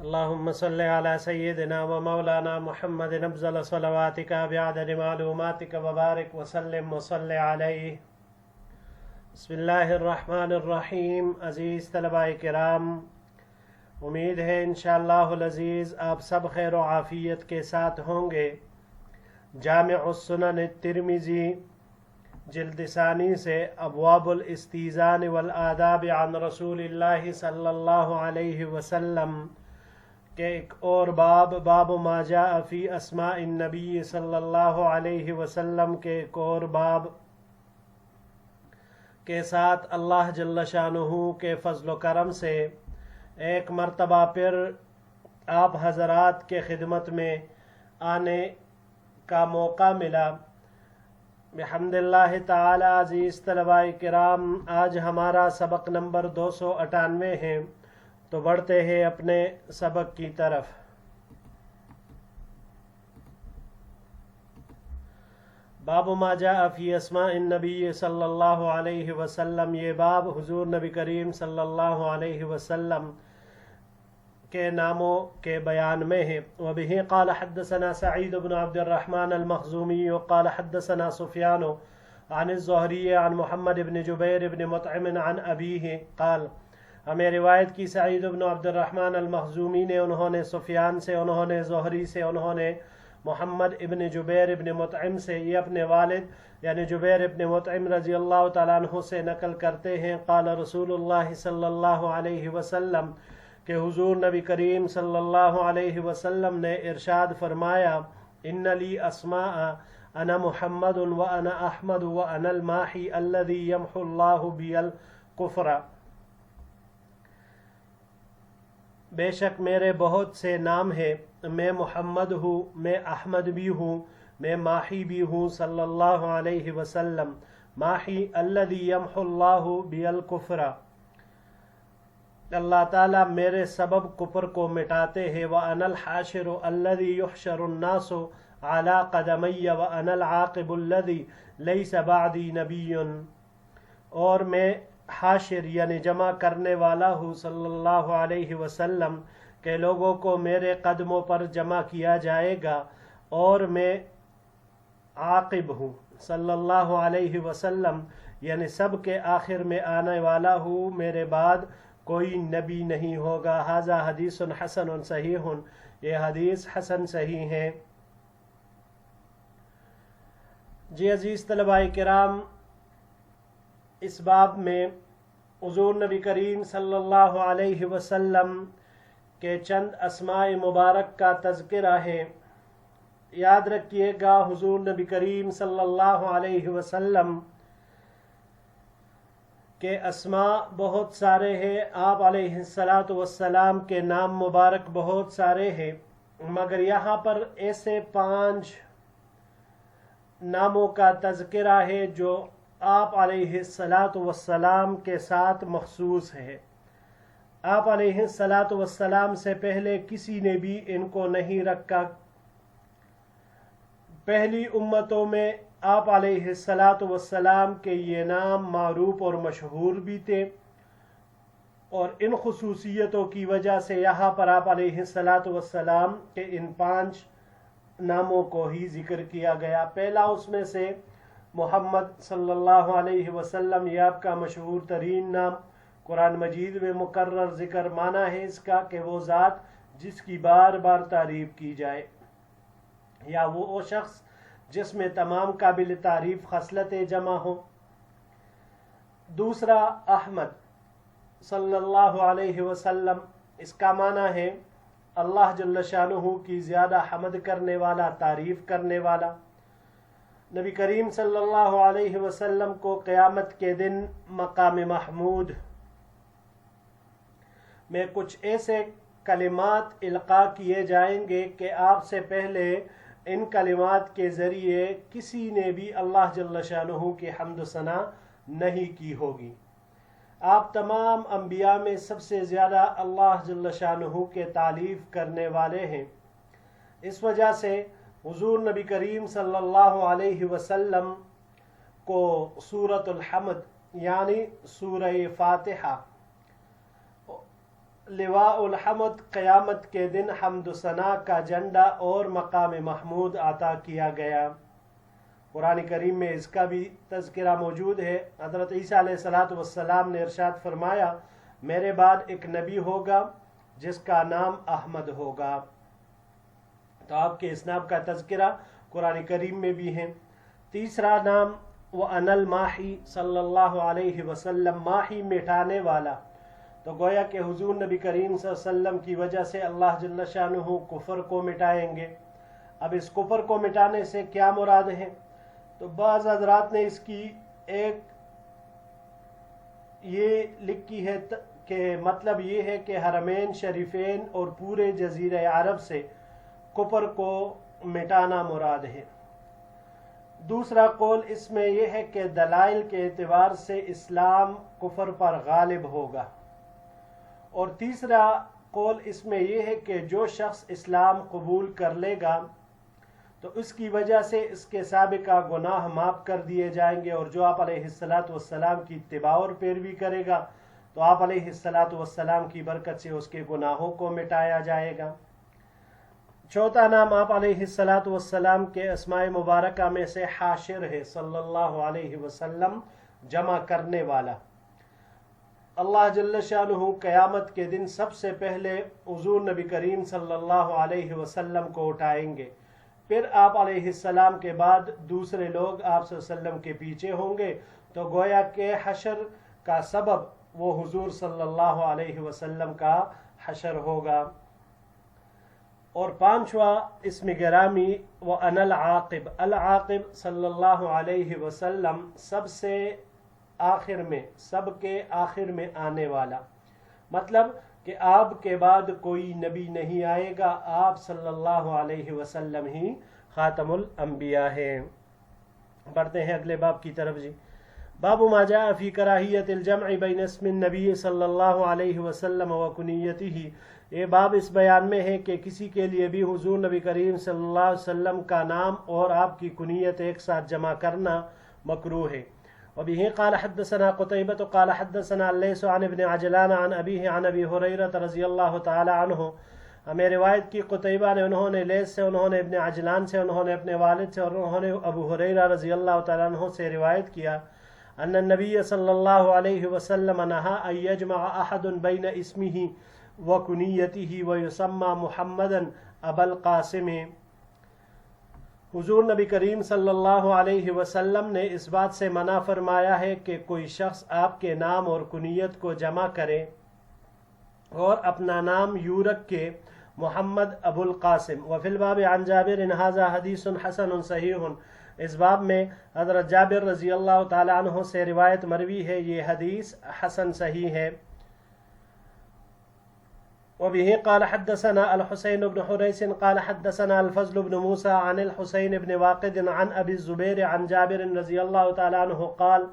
اللهم صل على سيدنا ومولانا محمد أفضل صلواتك بعدد معلوماتك وبارك وسلم وصل عليه. بسم اللہ الرحمن الرحیم. عزیز طلباء کرام، امید ہے انشاءاللہ العزیز آپ سب خیر و عافیت کے ساتھ ہوں گے. جامع السنن الترمذی جلد ثانی سے ابواب الاستیزان والآداب عن رسول اللہ صلی اللہ علیہ وسلم کے ایک اور باب ما جاء فی اسماء النبی صلی اللہ علیہ وسلم کے ایک اور باب کے ساتھ اللہ جل شانہ کے فضل و کرم سے ایک مرتبہ پھر آپ حضرات کے خدمت میں آنے کا موقع ملا. بحمد اللہ تعالی. عزیز طلباء کرام، آج ہمارا سبق نمبر 298 ہے، تو بڑھتے ہیں اپنے سبق کی طرف. باب ما جاء فی اسماء النبی صلی اللہ علیہ وسلم. یہ باب حضور نبی کریم صلی اللہ علیہ وسلم کے ناموں کے بیان میں ہے. وبه قال حدثنا سعید بن عبد الرحمن المخزومی قال حدثنا سفیان عن الزہری عن محمد بن جبیر بن مطعم عن ابیہ قال. ہمیں روایت کی سعید بن عبد الرحمن المخزومی نے، انہوں نے سفیان سے، انہوں نے زہری سے، انہوں نے محمد ابن جبیر ابن مطعم سے، یہ اپنے والد یعنی جبیر ابن مطعم رضی اللہ تعالیٰ عنہ سے نقل کرتے ہیں. قال رسول اللہ صلی اللہ علیہ وسلم کہ حضور نبی کریم صلی اللہ علیہ وسلم نے ارشاد فرمایا: ان لی اسماء انا محمد وانا احمد وانا الماحی الذی یمحو اللہ بی الکفر. بے شک میرے بہت سے نام ہیں، میں محمد ہوں، میں احمد بھی ہوں، میں ماحی بھی ہوں صلی اللہ علیہ وسلم. ماحی الذی یمحو اللہ بی الکفر، اللہ تعالیٰ میرے سبب کفر کو مٹاتے ہیں. وَأَنَا الْحَاشِرُ الَّذِي يُحْشَرُ النَّاسُ عَلَىٰ قَدَمَيَّ وَأَنَا الْعَاقِبُ الَّذِي لَيْسَ بَعْدِي نَبِيٌّ. اور میں حاشر یعنی جمع کرنے والا ہوں صلی اللہ علیہ وسلم کہ لوگوں کو میرے قدموں پر جمع کیا جائے گا، اور میں عاقب ہوں صلی اللہ علیہ وسلم یعنی سب کے آخر میں آنے والا ہوں، میرے بعد کوئی نبی نہیں ہوگا. ھذا حدیث حسن صحیح. یہ حدیث حسن صحیح ہے. جی عزیز طلباء کرام، اس باب میں حضور نبی کریم صلی اللہ علیہ وسلم کے چند اسماء مبارک کا تذکرہ ہے. یاد رکھیے گا، حضور نبی کریم صلی اللہ علیہ وسلم کے اسماء بہت سارے ہیں، آپ علیہ السلام کے نام مبارک بہت سارے ہیں، مگر یہاں پر ایسے 5 ناموں کا تذکرہ ہے جو آپ علیہ السلام کے ساتھ مخصوص ہے. آپ علیہ السلام سے پہلے کسی نے بھی ان کو نہیں رکھا. پہلی امتوں میں آپ علیہ السلام کے یہ نام معروف اور مشہور بھی تھے، اور ان خصوصیتوں کی وجہ سے یہاں پر آپ علیہ السلام کے ان 5 ناموں کو ہی ذکر کیا گیا. پہلا اس میں سے محمد صلی اللہ علیہ وسلم، یہ آپ کا مشہور ترین نام، قرآن مجید میں مکرر ذکر. معنی ہے اس کا کہ وہ ذات جس کی بار بار تعریف کی جائے، یا وہ شخص جس میں تمام قابل تعریف خصلتیں جمع ہوں. دوسرا احمد صلی اللہ علیہ وسلم، اس کا معنی ہے اللہ جل شانہ کی زیادہ حمد کرنے والا، تعریف کرنے والا. نبی کریم صلی اللہ علیہ وسلم کو قیامت کے دن مقام محمود میں کچھ ایسے کلمات القاء کیے جائیں گے کہ آپ سے پہلے ان کلمات کے ذریعے کسی نے بھی اللہ جل شانہ کی حمد و ثنا نہیں کی ہوگی. آپ تمام انبیاء میں سب سے زیادہ اللہ جل شانہ کے تعریف کرنے والے ہیں. اس وجہ سے حضور نبی کریم صلی اللہ علیہ وسلم کو سورۃ الحمد یعنی سورہ فاتحہ لواء الحمد، قیامت کے دن حمد و ثنا کا جھنڈا اور مقام محمود عطا کیا گیا۔ قرآن کریم میں اس کا بھی تذکرہ موجود ہے۔ حضرت عیسیٰ علیہ السلام نے ارشاد فرمایا، میرے بعد ایک نبی ہوگا جس کا نام احمد ہوگا۔ تو آپ کے اس نام کا تذکرہ قرآن کریم میں بھی ہے۔ تیسرا نام وَأَنَا الْمَاحِي صلی اللہ علیہ وسلم، ماحی مٹانے والا۔ تو گویا کہ حضور نبی کریم صلی اللہ علیہ وسلم کی وجہ سے اللہ جل شانہ کفر کو مٹائیں گے۔ اب اس کفر کو مٹانے سے کیا مراد ہے؟ تو بعض حضرات نے اس کی ایک یہ لکھی ہے کہ مطلب یہ ہے کہ حرمین شریفین اور پورے جزیرہ عرب سے کفر کو مٹانا مراد ہے۔ دوسرا قول اس میں یہ ہے کہ دلائل کے اعتبار سے اسلام کفر پر غالب ہوگا۔ اور تیسرا قول اس میں یہ ہے کہ جو شخص اسلام قبول کر لے گا تو اس کی وجہ سے اس کے سابقہ گناہ معاف کر دیے جائیں گے، اور جو آپ علیہ السلام کی اتباع اور پیروی کرے گا تو آپ علیہ السلام کی برکت سے اس کے گناہوں کو مٹایا جائے گا۔ چوتھا نام آپ علیہ السلام کے اسماء مبارکہ میں سے حاشر ہے، صلی اللہ علیہ وسلم، جمع کرنے والا۔ اللہ جل شانہ قیامت کے دن سب سے پہلے حضور نبی کریم صلی اللہ علیہ وسلم کو اٹھائیں گے، پھر آپ علیہ السلام کے بعد دوسرے لوگ آپ صلی اللہ علیہ وسلم کے پیچھے ہوں گے۔ تو گویا کہ حشر کا سبب وہ حضور صلی اللہ علیہ وسلم کا حشر ہوگا۔ اور پانچواں اسم گرامی وَأَنَا الْعَاقِبُ، العاقب صلی اللہ علیہ وسلم، سب سے آخر میں، سب کے آخر میں آنے والا، مطلب کہ آپ کے بعد کوئی نبی نہیں آئے گا، آپ صلی اللہ علیہ وسلم ہی خاتم الانبیاء ہیں۔ پڑھتے ہیں اگلے باب کی طرف جی۔ باب ما جاء فی کراہیت الجمع بین اسم النبی صلی اللہ علیہ وسلم و کنیتہ، یہ باب اس بیان میں ہے کہ کسی کے لیے بھی حضور نبی کریم صلی اللہ علیہ وسلم کا نام اور آپ کی کنیت ایک ساتھ جمع کرنا مکروہ ہے۔ وبه قال حدثنا قتيبة قال حدثنا الليث عن ابن عجلان عن أبيه عن أبي هريرة رضي الله تعالى عنه، ہمیں روایت کی قتیبہ نے، انہوں نے لیث سے، انہوں نے ابن عجلان سے، انہوں نے اپنے والد سے، اور انہوں نے ابو ہریرہ رضی اللہ تعالیٰ عنہ سے روایت کیا ان النبی صلی اللہ علیہ وسلم نہا ان یجمع احد بین اسمہ وکنیتہ ویسمى محمدا ابا القاسم، حضور نبی کریم صلی اللہ علیہ وسلم نے اس بات سے منع فرمایا ہے کہ کوئی شخص آپ کے نام اور کنیت کو جمع کرے اور اپنا نام یوں رکھ کے محمد ابو القاسم۔ وفی الباب عن جابر ھذا حدیث حسن صحیح، اس باب میں حضرت جابر رضی اللہ تعالی عنہ سے روایت مروی ہے، یہ حدیث حسن صحیح ہے۔ وبه قال حدثنا الحسين بن حريث قال حدثنا الفضل بن موسى عن الحسين بن واقد عن أبي الزبير عن جابر رضي الله تعالى عنه قال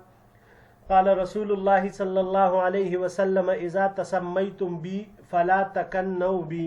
قال رسول الله صلى الله عليه وسلم إذا تسميتم بي فلا تكنوا بي،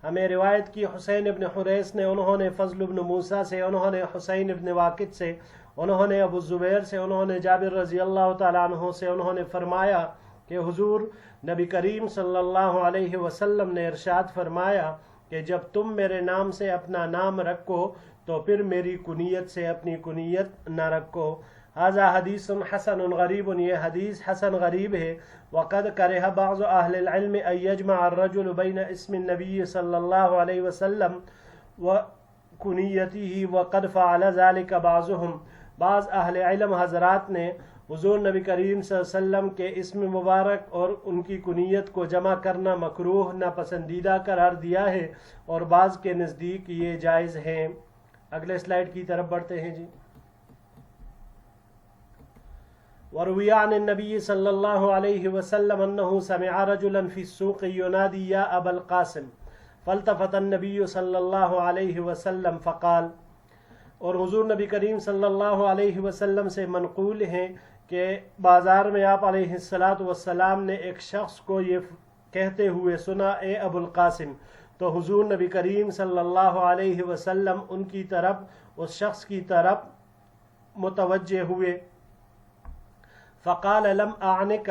ہمیں روایت کی حسین ابن حریث نے، انہوں نے فضل بن موسیٰ سے، انہوں نے حسین ابن واقد سے، انہوں نے ابو الزبیر سے، انہوں نے جابر رضی اللہ تعالیٰ عنہ سے، انہوں نے فرمایا کہ حضور نبی کریم صلی اللہ علیہ وسلم نے ارشاد فرمایا کہ جب تم میرے نام سے اپنا نام رکھو تو پھر میری کنیت سے اپنی کنیت نہ رکھو۔ ھذا حدیث حسن غریب، یہ حدیث حسن غریب ہے۔ وقد کرہ بعض اہل العلم ان یجمع الرجل بین اسم النبی صلی اللہ علیہ وسلم وکنیتہ وقد فعل ذلك بعضهم، بعض اہل علم حضرات نے حضور نبی کریم صلی اللہ علیہ وسلم کے اسم مبارک اور ان کی کنیت کو جمع کرنا مکروہ، ناپسندیدہ قرار دیا ہے، اور بعض کے نزدیک یہ جائز ہیں۔ اگلے سلائیڈ کی طرف بڑھتے ہیں جی۔ وروی عن النبی صلی اللہ علیہ وسلم انہ سمع رجلا فی السوق ینادی یا ابا القاسم فالتفت النبی صلی اللہ علیہ وسلم فقال، اور حضور نبی کریم صلی اللہ علیہ وسلم سے منقول ہیں کہ بازار میں آپ علیہ السلام نے ایک شخص کو یہ کہتے ہوئے سنا، اے ابو القاسم، تو حضور نبی کریم صلی اللہ علیہ وسلم ان کی طرف، اس شخص کی طرف متوجہ ہوئے۔ فقال لم اعنک،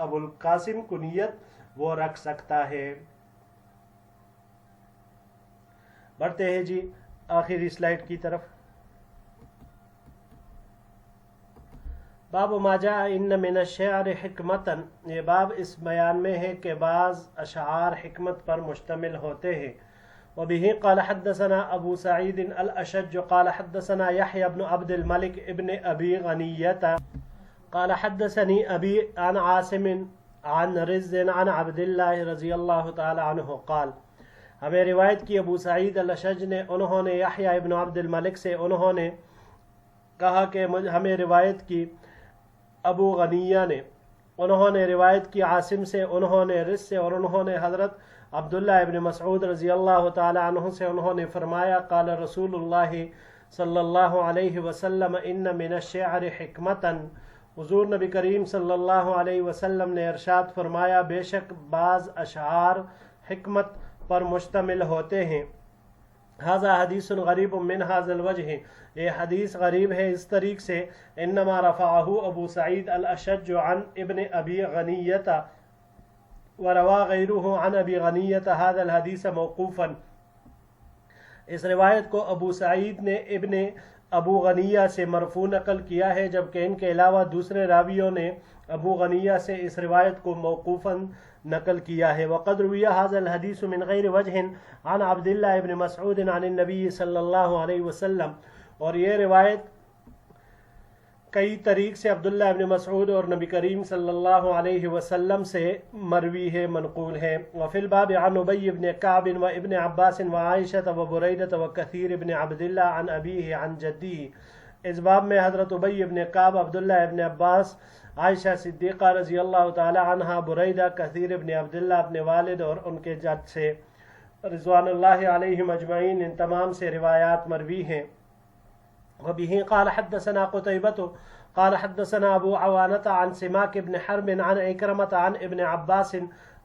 ابو القاسم کنیت وہ رکھ سکتا ہے۔ بڑھتے ہیں جی آخری سلائیڈ کی طرف۔ باب ما جاء ان من الشعر حکمتا، یہ باب اس بیان میں ہے کہ بعض اشعار حکمت پر مشتمل ہوتے ہیں۔ وبه قال حدثنا ابو سعید الاشج قال حدثنا يحيى بن عبد الملك ابن ابي غنية قال حدثني ابي عن عاصم عن رز عن عبد الله رضی اللہ تعالی عنہ قال، ہمیں روایت کی ابو سعید الاشج نے، انہوں نے یحییٰ ابن عبد الملک سے، انہوں نے کہا کہ ہمیں روایت کی ابو غنیہ نے، انہوں نے روایت کی عاصم سے، انہوں نے رز سے، اور انہوں نے حضرت عبداللہ ابن مسعود رضی اللہ تعالی عنہ سے انہوں نے فرمایا قال رسول اللہ صلی اللہ علیہ وسلم ان من الشعر حکمتا، حضور نبی کریم صلی اللہ علیہ وسلم نے ارشاد فرمایا بے شک بعض اشعار حکمت پر مشتمل ہوتے ہیں۔ ھذا حدیث غریب من ھذا الوجہ، یہ حدیث غریب ہے اس طریق سے، انما رفعہ ابو سعید الاشج عن ابن ابی غنیۃ وروا غیرہ عن ابی غنیۃ ھذا الحدیث موقوفا، اس روایت کو ابو سعید نے ابن ابو غنیہ سے مرفوع نقل کیا ہے، جبکہ ان کے علاوہ دوسرے راویوں نے ابو غنیہ سے اس روایت کو موقوفا نقل کیا ہے۔ وقد روی ھذا الحدیث من غیر وجہ عن عبداللہ ابن مسعود عن النبی صلی اللہ علیہ وسلم، اور یہ روایت کئی طریق سے عبداللہ ابن مسعود اور نبی کریم صلی اللہ علیہ وسلم سے مروی ہے، منقول ہے۔ وفی الباب عن ابی ابن کعب و ابن عباس و عائشہ و بریدہ و کثیر ابن عبداللہ عن ابیہ عن جدیہ، اس باب میں حضرت ابی ابن کعب، عبداللہ ابن عباس، عائشہ صدیقہ رضی اللہ تعالی عنہا، بریدہ، کثیر ابن عبداللہ اپنے والد اور ان کے جد سے رضوان اللہ علیہم اجمعین، ان تمام سے روایات مروی ہیں۔ وبه قال حدثنا قتيبة قال حدثنا ابو عوانة عن سماك بن حرب عن عكرمة عن ابن عباس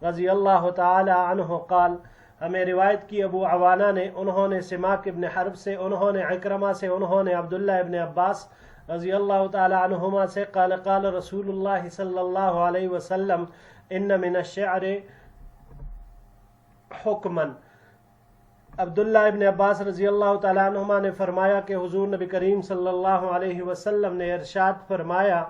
رضی اللہ تعالی عنہ قال، ہمیں روایت کی ابو عوانہ نے، انہوں نے سماک ابن حرب سے، انہوں نے عکرمہ سے، انہوں نے عبداللہ ابن عباس رضی اللہ تعالی عنہما سے قال قال رسول اللہ صلی اللہ علیہ وسلم ان من الشعر حکما، عبداللہ ابن عباس رضی اللہ تعالی عنہما نے فرمایا کہ حضور نبی کریم صلی اللہ علیہ وسلم نے ارشاد فرمایا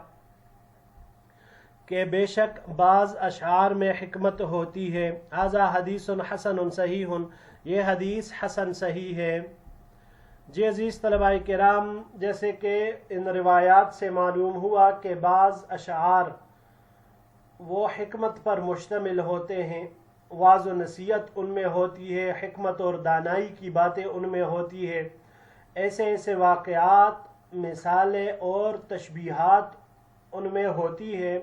کہ بے شک بعض اشعار میں حکمت ہوتی ہے۔ ھذا حدیث حسن صحیح، یہ حدیث حسن صحیح ہے۔ جی عزیز طلباء کرام، جیسے کہ ان روایات سے معلوم ہوا کہ بعض اشعار وہ حکمت پر مشتمل ہوتے ہیں، واعظ و نصیحت ان میں ہوتی ہے، حکمت اور دانائی کی باتیں ان میں ہوتی ہے، ایسے ایسے واقعات، مثالیں اور تشبیہات ان میں ہوتی ہے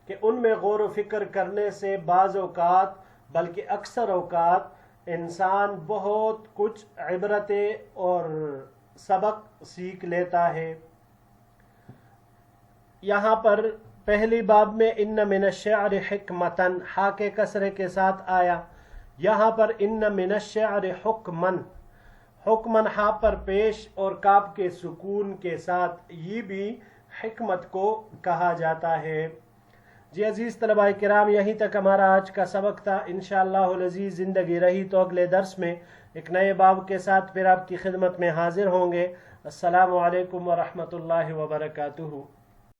کہ ان میں غور و فکر کرنے سے بعض اوقات بلکہ اکثر اوقات انسان بہت کچھ عبرتیں اور سبق سیکھ لیتا ہے۔ یہاں پر پہلی باب میں ان من الشعر حکمتن، ہا کے کسرے کے ساتھ آیا، یہاں پر ان من الشعر حکمن، حکمن ہا پر پیش اور کاف کے سکون کے ساتھ، یہ بھی حکمت کو کہا جاتا ہے۔ جی عزیز طلباء کرام، یہیں تک ہمارا آج کا سبق تھا۔ انشاءاللہ العزیز زندگی رہی تو اگلے درس میں ایک نئے باب کے ساتھ پھر آپ کی خدمت میں حاضر ہوں گے۔ السلام علیکم ورحمۃ اللہ وبرکاتہ۔